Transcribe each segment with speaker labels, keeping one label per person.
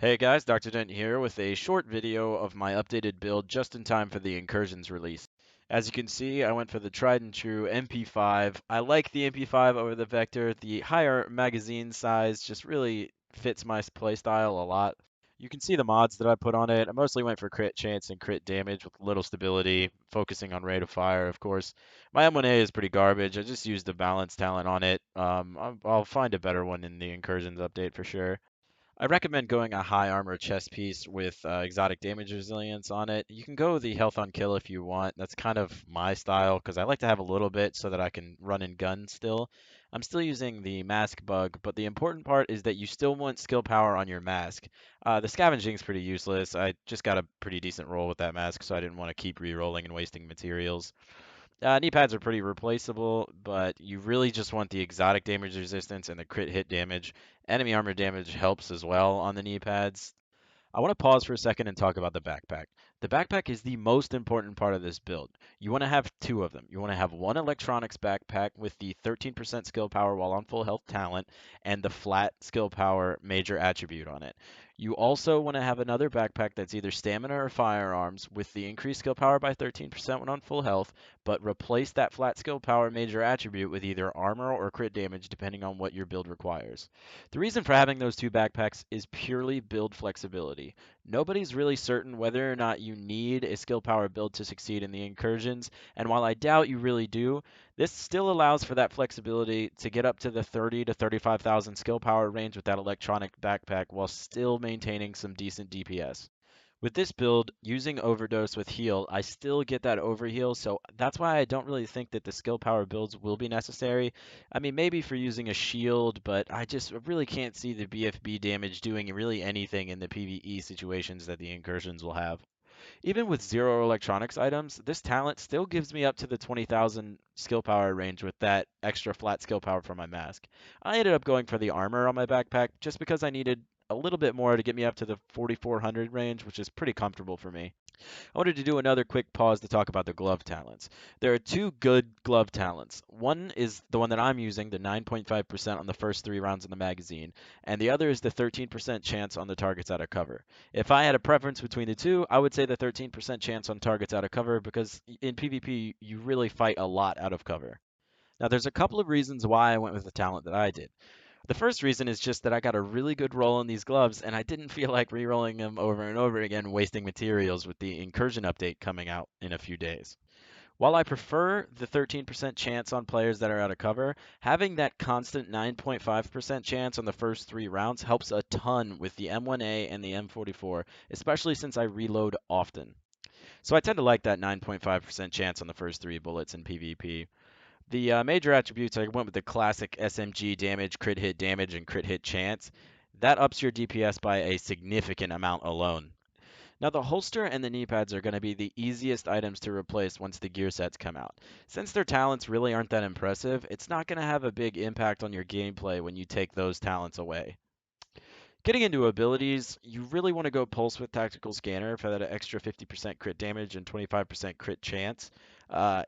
Speaker 1: Hey guys, Dr. Dent here with a short video of my updated build just in time for the Incursions release. As you can see, I went for the tried and true MP5. I like the MP5 over the Vector. The higher magazine size just really fits my playstyle a lot. You can see the mods that I put on it. I mostly went for crit chance and crit damage with little stability, focusing on rate of fire, of course. My M1A is pretty garbage. I just used the balance talent on it. I'll find a better one in the Incursions update for sure. I recommend going a high armor chest piece with exotic damage resilience on it. You can go the health on kill if you want. That's kind of my style because I like to have a little bit so that I can run and gun still. I'm still using the mask bug, but the important part is that you still want skill power on your mask. The scavenging is pretty useless. I just got a pretty decent roll with that mask, so I didn't want to keep re-rolling and wasting materials. Knee pads are pretty replaceable, but you really just want the exotic damage resistance and the crit hit damage. Enemy armor damage helps as well on the knee pads. I want to pause for a second and talk about the backpack. The backpack is the most important part of this build. You want to have two of them. You want to have one electronics backpack with the 13% skill power while on full health talent and the flat skill power major attribute on it. You also want to have another backpack that's either stamina or firearms with the increased skill power by 13% when on full health, but replace that flat skill power major attribute with either armor or crit damage depending on what your build requires. The reason for having those two backpacks is purely build flexibility. Nobody's really certain whether or not you need a skill power build to succeed in the incursions, and while I doubt you really do, this still allows for that flexibility to get up to the 30 to 35,000 skill power range with that electronic backpack while still maintaining some decent DPS. With this build, using Overdose with heal, I still get that overheal, so that's why I don't really think that the skill power builds will be necessary. I mean, maybe for using a shield, but I just really can't see the BFB damage doing really anything in the PvE situations that the incursions will have. Even with zero electronics items, this talent still gives me up to the 20,000 skill power range with that extra flat skill power from my mask. I ended up going for the armor on my backpack just because I needed a little bit more to get me up to the 4400 range, which is pretty comfortable for me. I wanted to do another quick pause to talk about the glove talents. There are two good glove talents. One is the one that I'm using, the 9.5% on the first 3 rounds in the magazine, and the other is the 13% chance on the targets out of cover. If I had a preference between the two, I would say the 13% chance on targets out of cover because in PvP, you really fight a lot out of cover. Now, there's a couple of reasons why I went with the talent that I did. The first reason is just that I got a really good roll in these gloves, and I didn't feel like re-rolling them over and over again, wasting materials with the Incursion update coming out in a few days. While I prefer the 13% chance on players that are out of cover, having that constant 9.5% chance on the first 3 rounds helps a ton with the M1A and the M44, especially since I reload often. So I tend to like that 9.5% chance on the first 3 bullets in PvP. The major attributes, I went with the classic SMG damage, crit hit damage, and crit hit chance. That ups your DPS by a significant amount alone. Now, the holster and the knee pads are going to be the easiest items to replace once the gear sets come out. Since their talents really aren't that impressive, it's not going to have a big impact on your gameplay when you take those talents away. Getting into abilities, you really want to go Pulse with Tactical Scanner for that extra 50% crit damage and 25% crit chance.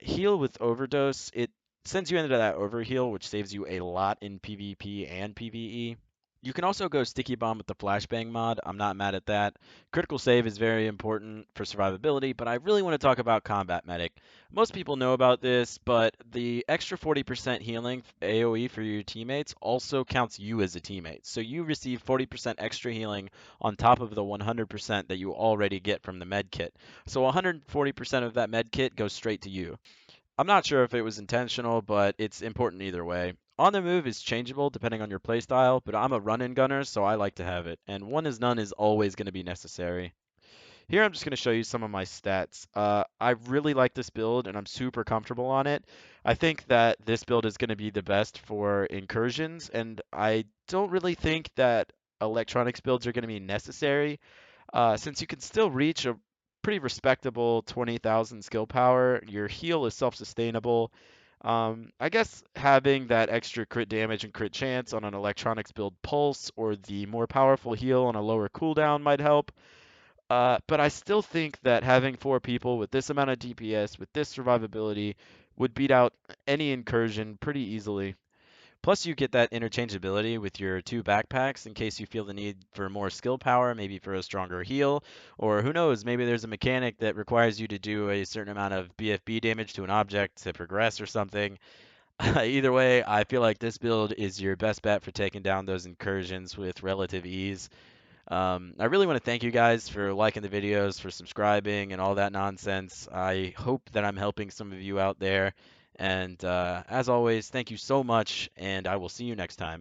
Speaker 1: Heal with Overdose, it sends you into that overheal, which saves you a lot in PvP and PvE. You can also go Sticky Bomb with the Flashbang mod. I'm not mad at that. Critical save is very important for survivability, but I really want to talk about Combat Medic. Most people know about this, but the extra 40% healing AoE for your teammates also counts you as a teammate. So you receive 40% extra healing on top of the 100% that you already get from the med kit. So 140% of that med kit goes straight to you. I'm not sure if it was intentional, but it's important either way. On the move is changeable depending on your playstyle, but I'm a run-and gunner, so I like to have it. And one is none is always going to be necessary. Here I'm just going to show you some of my stats. I really like this build, and I'm super comfortable on it. I think that this build is going to be the best for incursions, and I don't really think that electronics builds are going to be necessary since you can still reach a pretty respectable 20,000 skill power. Your heal is self-sustainable. I guess having that extra crit damage and crit chance on an electronics build pulse or the more powerful heal on a lower cooldown might help. But I still think that having 4 people with this amount of DPS, with this survivability, would beat out any incursion pretty easily. Plus, you get that interchangeability with your two backpacks in case you feel the need for more skill power, maybe for a stronger heal, or who knows, maybe there's a mechanic that requires you to do a certain amount of BFB damage to an object to progress or something. Either way, I feel like this build is your best bet for taking down those incursions with relative ease. I really want to thank you guys for liking the videos, for subscribing, and all that nonsense. I hope that I'm helping some of you out there. And as always, thank you so much, and I will see you next time.